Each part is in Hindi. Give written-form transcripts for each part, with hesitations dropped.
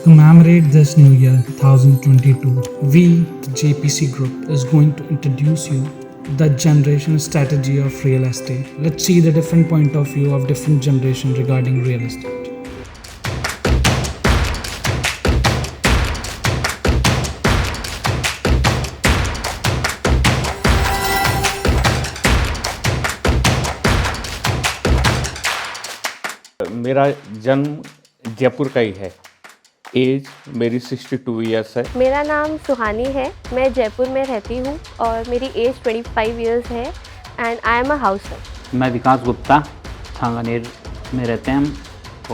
commemorate this new year 2022, we, the JPC Group, is going to introduce you the generation strategy of real estate. Let's see the different point of view of different generation regarding real estate. मेरा जन्म जयपुर का ही है। एज मेरी 62 ईयर्स है। मेरा नाम सुहानी है, मैं जयपुर में रहती हूँ और मेरी एज 25 इयर्स है and I am a house wife. मैं विकास गुप्ता, सांगानेर में रहते हैं हम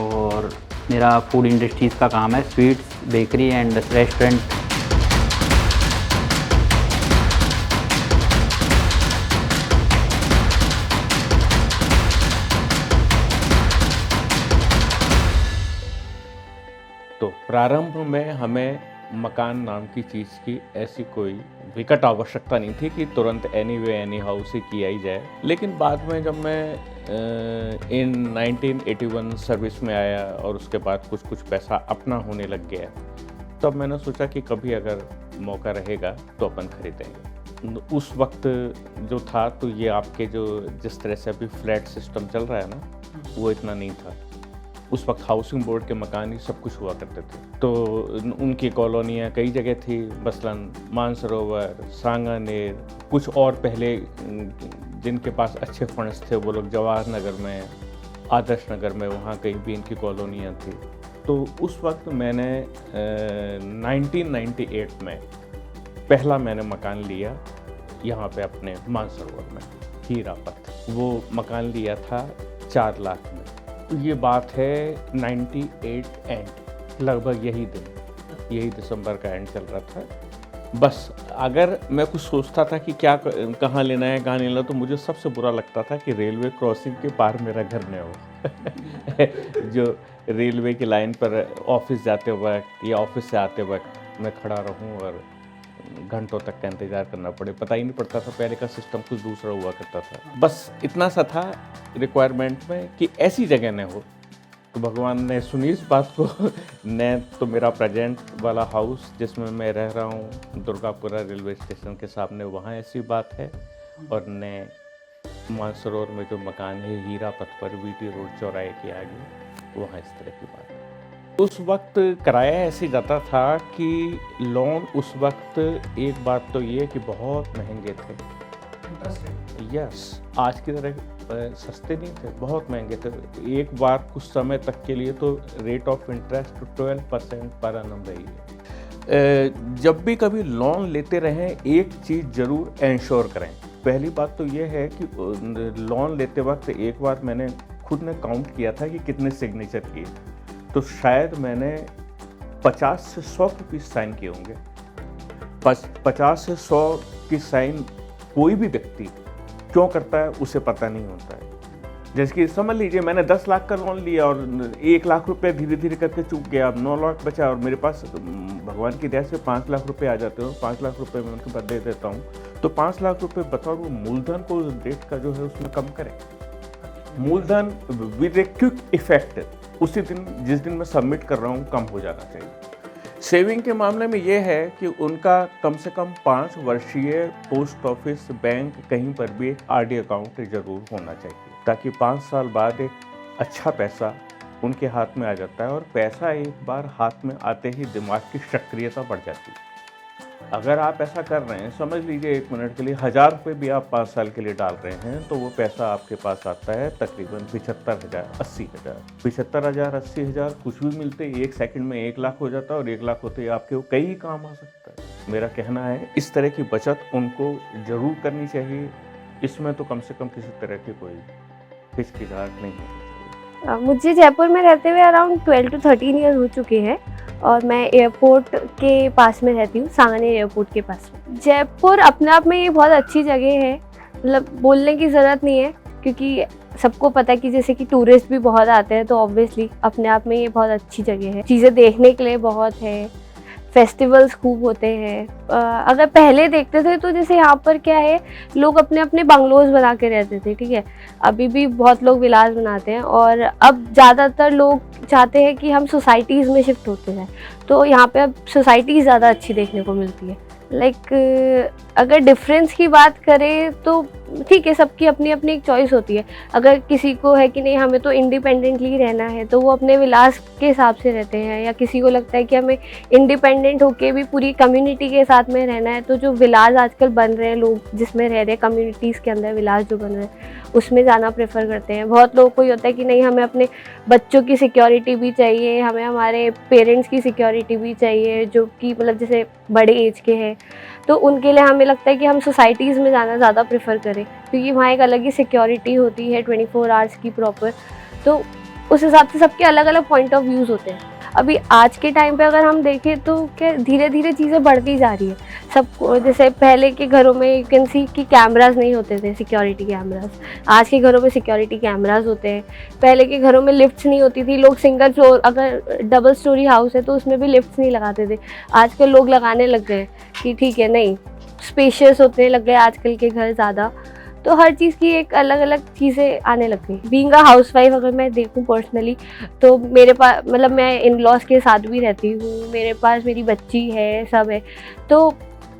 और मेरा फूड इंडस्ट्रीज़ का काम है, स्वीट्स, बेकरी एंड रेस्टोरेंट। तो प्रारंभ में हमें मकान नाम की चीज़ की ऐसी कोई विकट आवश्यकता नहीं थी कि तुरंत एनीवे एनी हाउस ही किया ही जाए। लेकिन बाद में जब मैं इन 1981 सर्विस में आया और उसके बाद कुछ पैसा अपना होने लग गया, तब मैंने सोचा कि कभी अगर मौका रहेगा तो अपन खरीदेंगे। उस वक्त जो था तो ये आपके जो जिस तरह से अभी फ्लैट सिस्टम चल रहा है ना, वो इतना नहीं था। उस वक्त हाउसिंग बोर्ड के मकान ही सब कुछ हुआ करते थे। तो उनकी कॉलोनियाँ कई जगह थी, मसलन मानसरोवर, सांगानेर, कुछ और पहले जिनके पास अच्छे फंड्स थे वो लोग जवाहर नगर में, आदर्श नगर में, वहाँ कहीं भी इनकी कॉलोनियाँ थी। तो उस वक्त मैंने 1998 में पहला मैंने मकान लिया यहाँ पे अपने मानसरोवर में, हीरापत। वो मकान लिया था 4 लाख में। तो ये बात है 98 एंड, लगभग यही दिसंबर का एंड चल रहा था। बस अगर मैं कुछ सोचता था कि क्या कहाँ लेना है कहाँ नहीं लेना, तो मुझे सबसे बुरा लगता था कि रेलवे क्रॉसिंग के पार मेरा घर न हो। जो रेलवे की लाइन पर ऑफिस जाते वक्त या ऑफिस से आते वक्त मैं खड़ा रहूं और घंटों तक का इंतज़ार करना पड़े, पता ही नहीं पड़ता था। पहले का सिस्टम कुछ दूसरा हुआ करता था। बस इतना सा था रिक्वायरमेंट में कि ऐसी जगह न हो। तो भगवान ने सुनी इस बात को। न तो मेरा प्रेजेंट वाला हाउस जिसमें मैं रह रहा हूँ दुर्गापुरा रेलवे स्टेशन के सामने, वहाँ ऐसी बात है, और न मानसरोवर में जो मकान है हीरापत पर वीटी रोड चौराहे के आगे, वहाँ इस तरह की बात है। उस वक्त किराया ऐसे जाता था कि लोन उस वक्त, एक बात तो ये कि बहुत महंगे थे। यस, आज की तरह सस्ते नहीं थे, बहुत महंगे थे। एक बार कुछ समय तक के लिए तो रेट ऑफ इंटरेस्ट 12% पर annum रही है। जब भी कभी लोन लेते रहें, एक चीज़ ज़रूर इंश्योर करें। पहली बात तो ये है कि लोन लेते वक्त एक बार मैंने खुद ने काउंट किया था कि कितने सिग्नेचर किए, तो शायद मैंने 50 से 100 रुपीज़ साइन किए होंगे। 50 से 100 की साइन कोई भी व्यक्ति क्यों करता है उसे पता नहीं होता है। जैसे कि समझ लीजिए मैंने 10 लाख का लोन लिया और 1 लाख रुपए धीरे धीरे करके चूक गया, अब 9 लाख बचा और मेरे पास भगवान की दया से 5 लाख रुपए आ जाते हो। 5 लाख रुपए मैं उनके पास दे देता हूँ, तो 5 लाख रुपए बतौर वो मूलधन को उस डेट का जो है उसमें कम करें। मूलधन विद ए क्विक इफेक्ट उसी दिन जिस दिन मैं सबमिट कर रहा हूँ कम हो जाना चाहिए। सेविंग के मामले में ये है कि उनका कम से कम 5 वर्षीय पोस्ट ऑफिस, बैंक, कहीं पर भी एक आरडी अकाउंट ज़रूर होना चाहिए, ताकि 5 साल बाद एक अच्छा पैसा उनके हाथ में आ जाता है। और पैसा एक बार हाथ में आते ही दिमाग की सक्रियता बढ़ जाती है। अगर आप ऐसा कर रहे हैं, समझ लीजिए 1 मिनट के लिए 1000 रुपये भी आप 5 साल के लिए डाल रहे हैं, तो वो पैसा आपके पास आता है तकरीबन 75,000, 80,000, 75,000, 80,000 कुछ भी मिलते 1 सेकंड में 1 लाख हो जाता है, और 1 लाख होते ही आपके वो कई काम आ सकता है। मेरा कहना है इस तरह की बचत उनको ज़रूर करनी चाहिए। इसमें तो कम से कम किसी तरह की कोई हिचकिचाहट नहीं होनी चाहिए। मुझे जयपुर में रहते हुए अराउंड 12 to 13 ईयर हो चुके हैं और मैं एयरपोर्ट के पास में रहती हूँ, सांगानेर एयरपोर्ट के पास में। जयपुर अपने आप में ये बहुत अच्छी जगह है, मतलब बोलने की ज़रूरत नहीं है, क्योंकि सबको पता है कि जैसे कि टूरिस्ट भी बहुत आते हैं, तो ऑब्वियसली अपने आप में ये बहुत अच्छी जगह है। चीज़ें देखने के लिए बहुत है, फेस्टिवल्स खूब होते हैं। अगर पहले देखते थे तो जैसे यहाँ पर क्या है, लोग अपने अपने बंगलोज बना के रहते थे, ठीक है। अभी भी बहुत लोग विलास बनाते हैं, और अब ज़्यादातर लोग चाहते हैं कि हम सोसाइटीज़ में शिफ्ट होते हैं। तो यहाँ पे अब सोसाइटी ज़्यादा अच्छी देखने को मिलती है। अगर डिफरेंस की बात करें तो ठीक है, सबकी अपनी अपनी एक चॉइस होती है। अगर किसी को है कि नहीं हमें तो इंडिपेंडेंटली रहना है, तो वो अपने विलास के हिसाब से रहते हैं, या किसी को लगता है कि हमें इंडिपेंडेंट होके भी पूरी कम्युनिटी के साथ में रहना है, तो जो विलास आजकल बन रहे हैं, लोग जिसमें रह रहे हैं कम्युनिटीज़ के अंदर विलास जो बन रहे हैं, उसमें जाना प्रेफर करते हैं। बहुत लोगों को ये होता है कि नहीं हमें अपने बच्चों की सिक्योरिटी भी चाहिए, हमें हमारे पेरेंट्स की सिक्योरिटी भी चाहिए, जो कि मतलब जैसे बड़े एज के हैं, तो उनके लिए हमें लगता है कि हम सोसाइटीज़ में जाना ज़्यादा प्रेफर करें, क्योंकि वहाँ एक अलग ही सिक्योरिटी होती है 24 आवर्स की प्रॉपर। तो उस हिसाब से सबके अलग अलग पॉइंट ऑफ व्यूज़ होते हैं। अभी आज के टाइम पे अगर हम देखें तो क्या धीरे धीरे चीज़ें बढ़ती जा रही है। सबको जैसे पहले के घरों में यू कैन सी कि कैमरास नहीं होते थे, सिक्योरिटी कैमरास। आज के घरों में सिक्योरिटी कैमरास होते हैं। पहले के घरों में लिफ्ट्स नहीं होती थी, लोग सिंगल फ्लोर, अगर डबल स्टोरी हाउस है तो उसमें भी लिफ्ट्स नहीं लगाते थे। आजकल लोग लगाने लग गए कि ठीक है, नहीं स्पेशियस होने लग गए आजकल के घर ज़्यादा। तो हर चीज़ की एक अलग अलग चीज़ें आने लग गई। बीइंग अ हाउस वाइफ अगर मैं देखूं पर्सनली, तो मेरे पास मतलब मैं इन लॉज के साथ भी रहती हूँ, मेरे पास मेरी बच्ची है, सब है। तो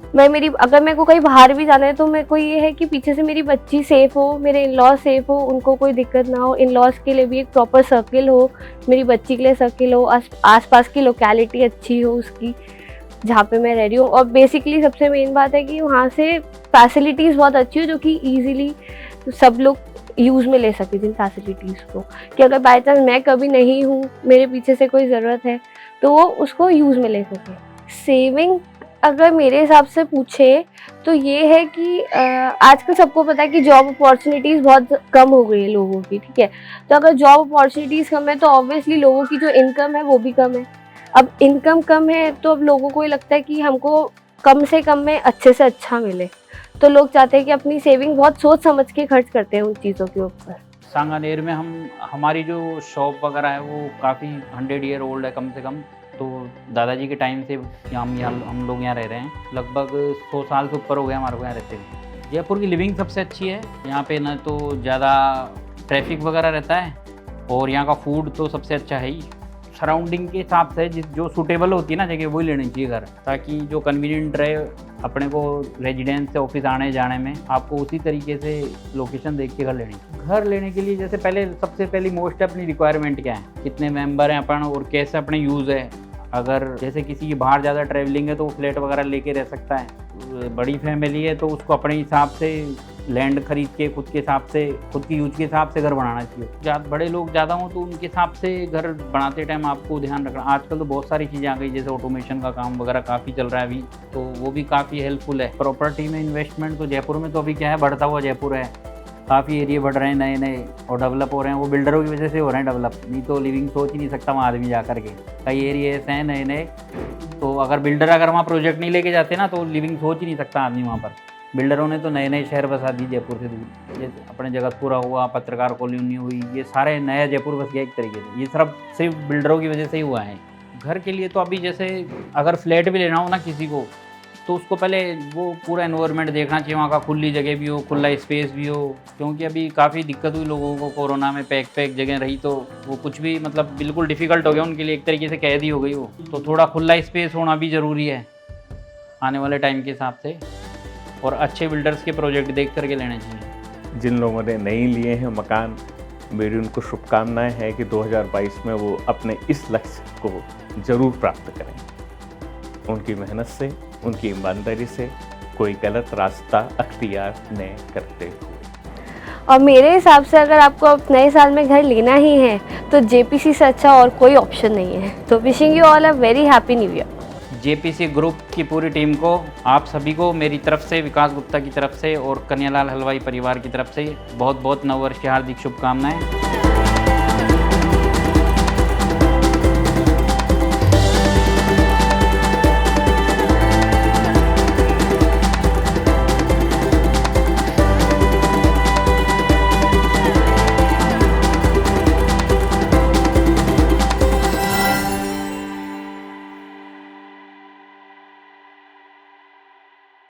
अगर मेरे को कहीं बाहर भी जाना है तो मेरे को ये है कि पीछे से मेरी बच्ची सेफ़ हो, मेरे इन लॉज सेफ़ हो, उनको कोई दिक्कत ना हो, इन लॉज के लिए भी एक प्रॉपर सर्किल हो, मेरी बच्ची के लिए सर्किल हो, आस पास की लोकेलिटी अच्छी हो उसकी जहाँ पे मैं रह रही हूँ। और बेसिकली सबसे मेन बात है कि वहाँ से फैसिलिटीज़ बहुत अच्छी हो, जो कि ईजिली सब लोग यूज़ में ले सके जिन फैसिलिटीज़ को, कि अगर बाई चांस मैं कभी नहीं हूँ, मेरे पीछे से कोई ज़रूरत है, तो वो उसको यूज़ में ले सके। सेविंग अगर मेरे हिसाब से पूछे तो ये है कि आजकल सबको पता है कि जॉब अपॉर्चुनिटीज़ बहुत कम हो गई है लोगों की, ठीक है। तो अगर जॉब अपॉर्चुनिटीज़ कम है तो ऑब्वियसली लोगों की जो इनकम है वो भी कम है। अब इनकम कम है तो अब लोगों को ये लगता है कि हमको कम से कम में अच्छे से अच्छा मिले, तो लोग चाहते हैं कि अपनी सेविंग बहुत सोच समझ के खर्च करते हैं उन चीज़ों के ऊपर। सांगानेर में हमारी जो शॉप वगैरह है वो काफ़ी 100 ईयर ओल्ड है कम से कम। तो दादाजी के टाइम से हम लोग यहाँ रह रहे हैं, लगभग 100 साल से ऊपर हो गया हमारे को यहाँ रहते हुए। जयपुर की लिविंग सबसे अच्छी है। यहाँ पे ना तो ज़्यादा ट्रैफिक वगैरह रहता है, और यहाँ का फूड तो सबसे अच्छा है ही। सराउंडिंग के हिसाब से जो सूटेबल होती है ना जगह, वही लेनी चाहिए घर, ताकि जो कन्वीनियंट रहे अपने को रेजिडेंस से ऑफिस आने जाने में। आपको उसी तरीके से लोकेशन देख के घर लेनी चाहिए। घर लेने के लिए जैसे सबसे पहली मोस्ट अपनी रिक्वायरमेंट क्या है, कितने मेंबर हैं अपन और कैसे अपने यूज़ है। अगर जैसे किसी की बाहर ज़्यादा ट्रैवलिंग है तो वो फ्लैट वगैरह लेके रह सकता है। बड़ी फैमिली है तो उसको अपने हिसाब से लैंड खरीद के खुद के हिसाब से, खुद की यूज के हिसाब से घर बनाना चाहिए। बड़े लोग ज़्यादा हों तो उनके हिसाब से घर बनाते टाइम आपको ध्यान रखना। आजकल तो बहुत सारी चीज़ें आ गई, जैसे ऑटोमेशन का काम वगैरह काफ़ी चल रहा है अभी, तो वो भी काफ़ी हेल्पफुल है। प्रॉपर्टी में इन्वेस्टमेंट तो जयपुर में तो अभी क्या है, बढ़ता हुआ जयपुर है, काफ़ी एरिया बढ़ रहे हैं नए नए और डेवलप हो रहे हैं। वो बिल्डरों की वजह से हो रहे हैं डेवलप, नहीं तो लिविंग सोच ही नहीं सकता वहाँ आदमी जा करके। कई एरिया ऐसे हैं नए नए, तो अगर बिल्डर वहाँ प्रोजेक्ट नहीं लेके जाते ना तो लिविंग सोच ही नहीं सकता आदमी वहाँ पर। बिल्डरों ने तो नए नए शहर बसा दिए जयपुर से दूर, जैसे अपने जगतपुरा हुआ, पत्रकार कॉलोनी हुई, ये सारे नया जयपुर बस गया एक तरीके से। ये सिर्फ बिल्डरों की वजह से ही हुआ है। घर के लिए तो अभी जैसे अगर फ्लैट भी लेना हो ना किसी को, तो उसको पहले वो पूरा एनवायरनमेंट देखना चाहिए, वहाँ का खुली जगह भी हो, खुला स्पेस भी हो, क्योंकि अभी काफ़ी दिक्कत हुई लोगों को कोरोना में, पैक जगह रही तो वो कुछ भी मतलब बिल्कुल डिफ़िकल्ट हो गया उनके लिए, एक तरीके से कैद ही हो गई वो। तो थोड़ा खुला स्पेस होना भी ज़रूरी है आने वाले टाइम के हिसाब से, और अच्छे बिल्डर्स के प्रोजेक्ट देख करके लेने चाहिए। जिन लोगों ने नहीं लिए हैं मकान, मेरी उनको शुभकामनाएं हैं कि 2022 में वो अपने इस लक्ष्य को ज़रूर प्राप्त करें। उनकी मेहनत से, उनकी ईमानदारी से कोई गलत रास्ता अख्तियार न करते हुए। और मेरे हिसाब से अगर आपको अब नए साल में घर लेना ही है तो जेपीसी से अच्छा और कोई ऑप्शन नहीं है। तो wishing you all a very happy new year. JPC group की पूरी टीम को, आप सभी को मेरी तरफ से, विकास गुप्ता की तरफ से और कन्यालाल हलवाई परिवार की तरफ से बहुत बहुत नववर्ष की हार्दिक शुभकामनाएं।